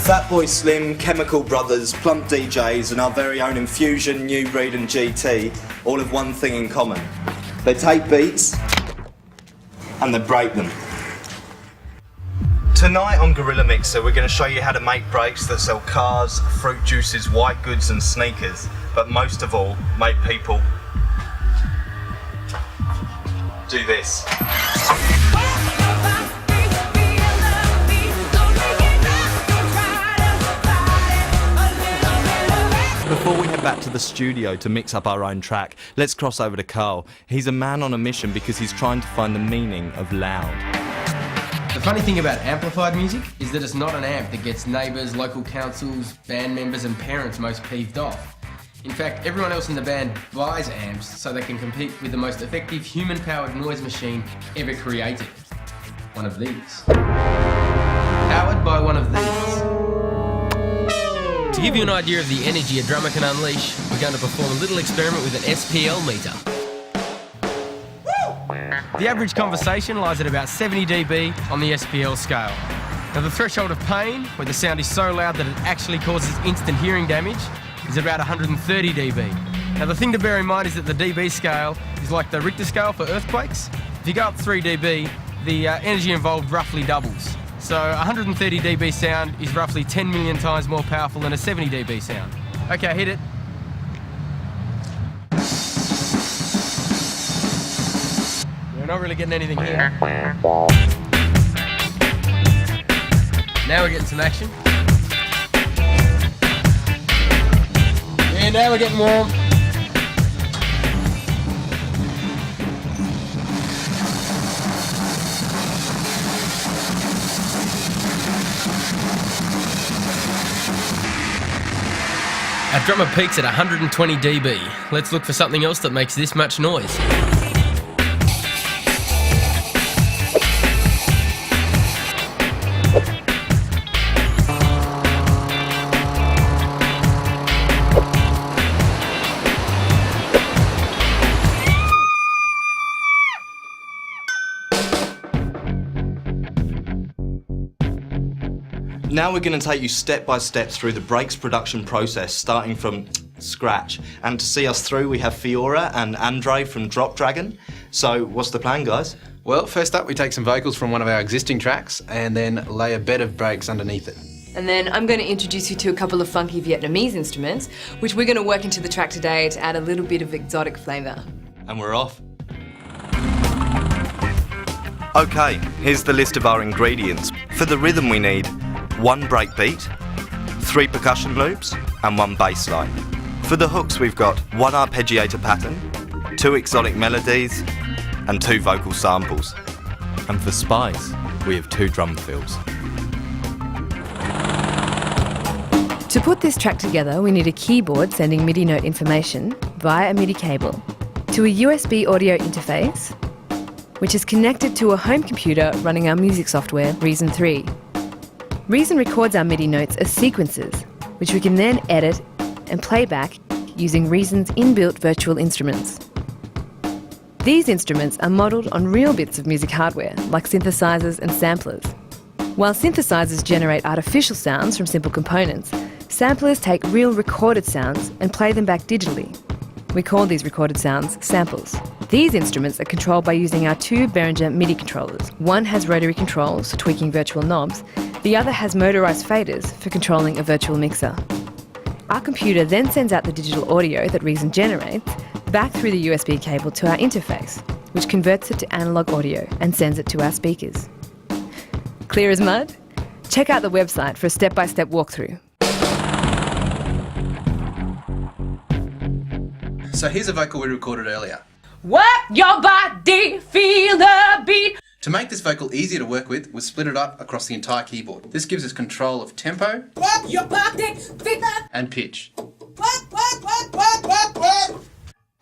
Fatboy Slim, Chemical Brothers, Plump DJs and our very own Infusion, New Breed and GT all have one thing in common. They take beats and they break them. Tonight on Gorilla Mixer we're going to show you how to make breaks that sell cars, fruit juices, white goods and sneakers, but most of all make people do this. Before we head back to the studio to mix up our own track, let's cross over to Carl. He's a man on a mission because he's trying to find the meaning of loud. The funny thing about amplified music is that it's not an amp that gets neighbours, local councils, band members and parents most peeved off. In fact, everyone else in the band buys amps so they can compete with the most effective human-powered noise machine ever created. One of these. Powered by one of these. To give you an idea of the energy a drummer can unleash, we're going to perform a little experiment with an SPL meter. The average conversation lies at about 70 dB on the SPL scale. Now the threshold of pain, where the sound is so loud that it actually causes instant hearing damage, is about 130 dB. Now the thing to bear in mind is that the dB scale is like the Richter scale for earthquakes. If you go up 3 dB, the energy involved roughly doubles. So 130 dB sound is roughly 10 million times more powerful than a 70 dB sound. Okay, hit it. We're not really getting anything here. Now we're getting some action. Yeah, now we're getting warm. Our drummer peaks at 120 dB. Let's look for something else that makes this much noise. Now we're going to take you step by step through the breaks production process, starting from scratch. And to see us through, we have Fiora and Andre from Drop Dragon. So what's the plan, guys? Well, first up we take some vocals from one of our existing tracks and then lay a bed of breaks underneath it. And then I'm going to introduce you to a couple of funky Vietnamese instruments, which we're going to work into the track today to add a little bit of exotic flavour. And we're off. Okay, here's the list of our ingredients. For the rhythm we need 1 break beat, 3 percussion loops and 1 bass line. For the hooks we've got 1 arpeggiator pattern, 2 exotic melodies and 2 vocal samples. And for spice, we have 2 drum fills. To put this track together, we need a keyboard sending MIDI note information via a MIDI cable to a USB audio interface, which is connected to a home computer running our music software, Reason 3. Reason records our MIDI notes as sequences, which we can then edit and play back using Reason's inbuilt virtual instruments. These instruments are modelled on real bits of music hardware, like synthesizers and samplers. While synthesizers generate artificial sounds from simple components, samplers take real recorded sounds and play them back digitally. We call these recorded sounds samples. These instruments are controlled by using our 2 Behringer MIDI controllers. One has rotary controls for tweaking virtual knobs, the other has motorised faders for controlling a virtual mixer. Our computer then sends out the digital audio that Reason generates back through the USB cable to our interface, which converts it to analogue audio and sends it to our speakers. Clear as mud? Check out the website for a step-by-step walkthrough. So here's a vocal we recorded earlier. Work your body, feel the beat. To make this vocal easier to work with, we've split it up across the entire keyboard. This gives us control of tempo Work your body, feel the and pitch. work.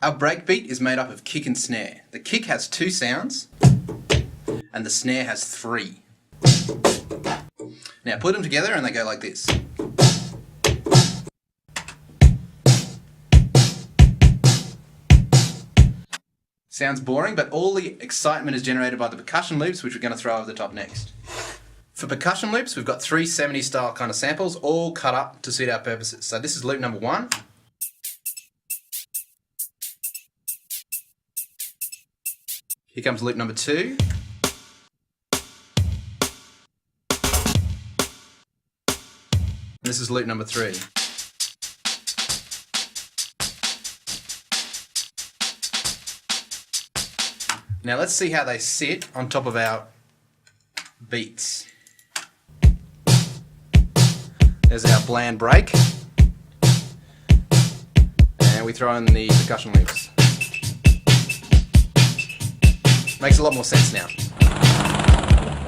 Our breakbeat is made up of kick and snare. The kick has 2 sounds and the snare has 3. Now put them together and they go like this. Sounds boring, but all the excitement is generated by the percussion loops, which we're going to throw over the top next. For percussion loops, we've got 3 70s style kind of samples, all cut up to suit our purposes. So this is loop number 1. Here comes loop number 2. And this is loop number 3. Now let's see how they sit on top of our beats. There's our bland break. And we throw in the percussion loops. Makes a lot more sense now.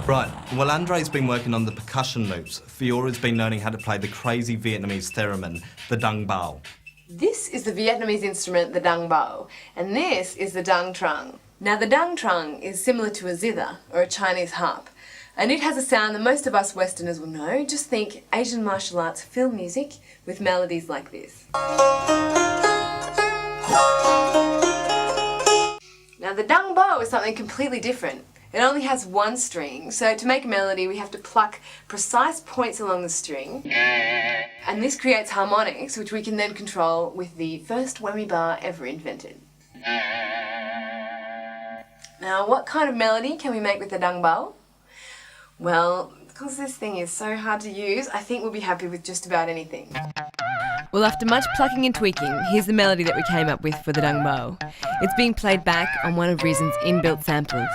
Right, well Andre's been working on the percussion loops. Fiora's been learning how to play the crazy Vietnamese theremin, the dung bao. This is the Vietnamese instrument, the dung bao, and this is the dung trung. Now the dung trung is similar to a zither, or a Chinese harp, and it has a sound that most of us Westerners will know. Just think Asian martial arts film music with melodies like this. Now the dung bao is something completely different. It only has one string, so to make a melody we have to pluck precise points along the string, and this creates harmonics which we can then control with the first whammy bar ever invented. Now what kind of melody can we make with the dung bao? Well, because this thing is so hard to use, I think we'll be happy with just about anything. Well, after much plucking and tweaking, here's the melody that we came up with for the dung bao. It's being played back on one of Reason's inbuilt samplers.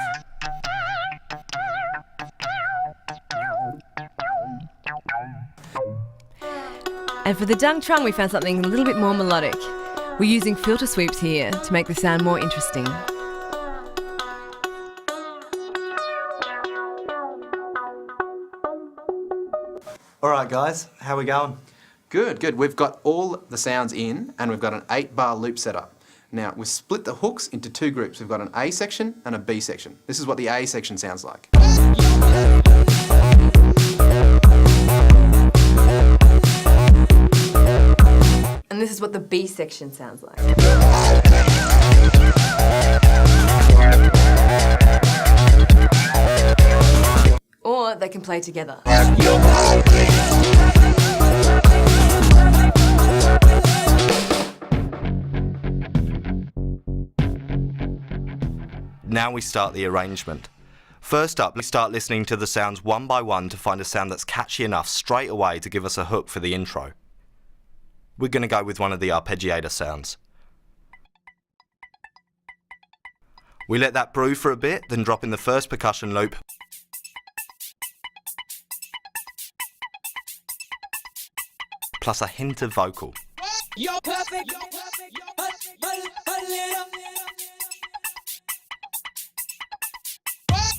And for the dung trung we found something a little bit more melodic. We're using filter sweeps here to make the sound more interesting. Alright guys, how we going? Good, good. We've got all the sounds in and we've got an 8-bar loop set up. Now, we've split the hooks into 2 groups. We've got an A section and a B section. This is what the A section sounds like. And this is what the B section sounds like. Or they can play together. Now we start the arrangement. First up, we start listening to the sounds one by one to find a sound that's catchy enough straight away to give us a hook for the intro. We're going to go with one of the arpeggiator sounds. We let that brew for a bit, then drop in the first percussion loop. Plus a hint of vocal. You're perfect.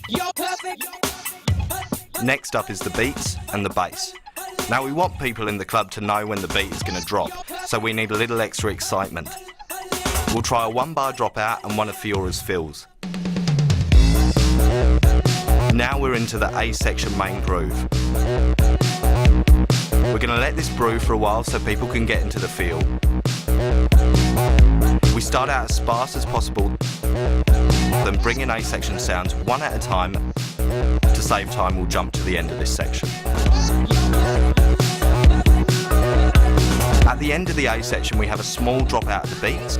You're perfect. Next up is the beats and the bass. Now we want people in the club to know when the beat is going to drop, so we need a little extra excitement. We'll try a 1-bar dropout and one of Fiora's fills. Now we're into the A section main groove. We're going to let this brew for a while so people can get into the feel. We start out as sparse as possible, then bring in A section sounds one at a time. To save time, we'll jump to the end of this section. At the end of the A section, we have a small drop out of the beats.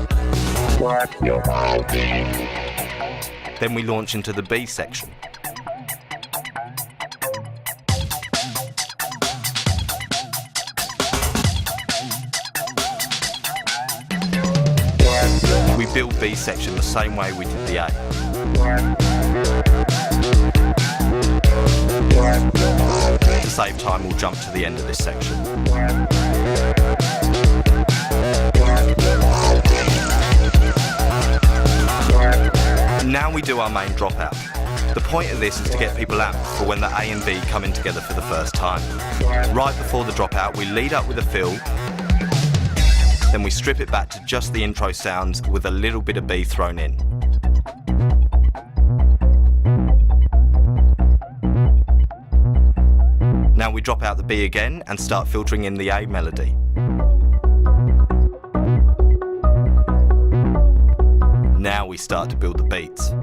Then we launch into the B section. We build B section the same way we did the A. To save time, we'll jump to the end of this section. Now we do our main dropout. The point of this is to get people amped for when the A and B come in together for the first time. Right before the dropout, we lead up with a fill, then we strip it back to just the intro sounds with a little bit of B thrown in. Now we drop out the B again and start filtering in the A melody. Now we start to build the beats.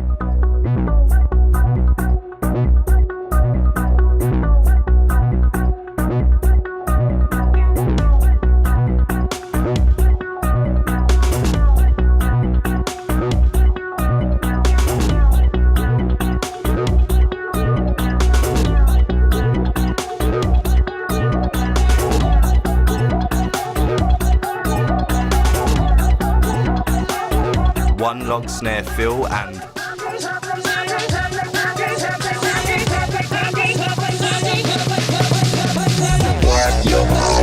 analog snare fill and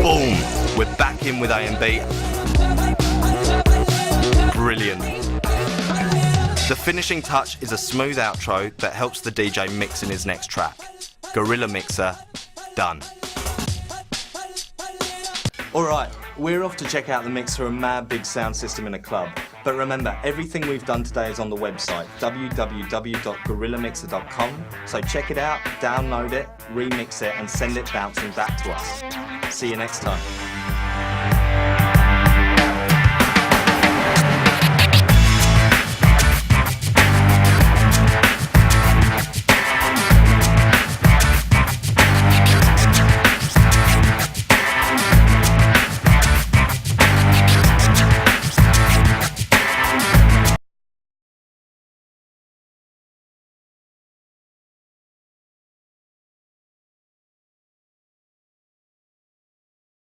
boom! We're back in with A and B. Brilliant. The finishing touch is a smooth outro that helps the DJ mix in his next track. Gorilla Mixer, done. Alright, we're off to check out the mixer and mad big sound system in a club. But remember, everything we've done today is on the website, www.gorillamixer.com. So check it out, download it, remix it and send it bouncing back to us. See you next time.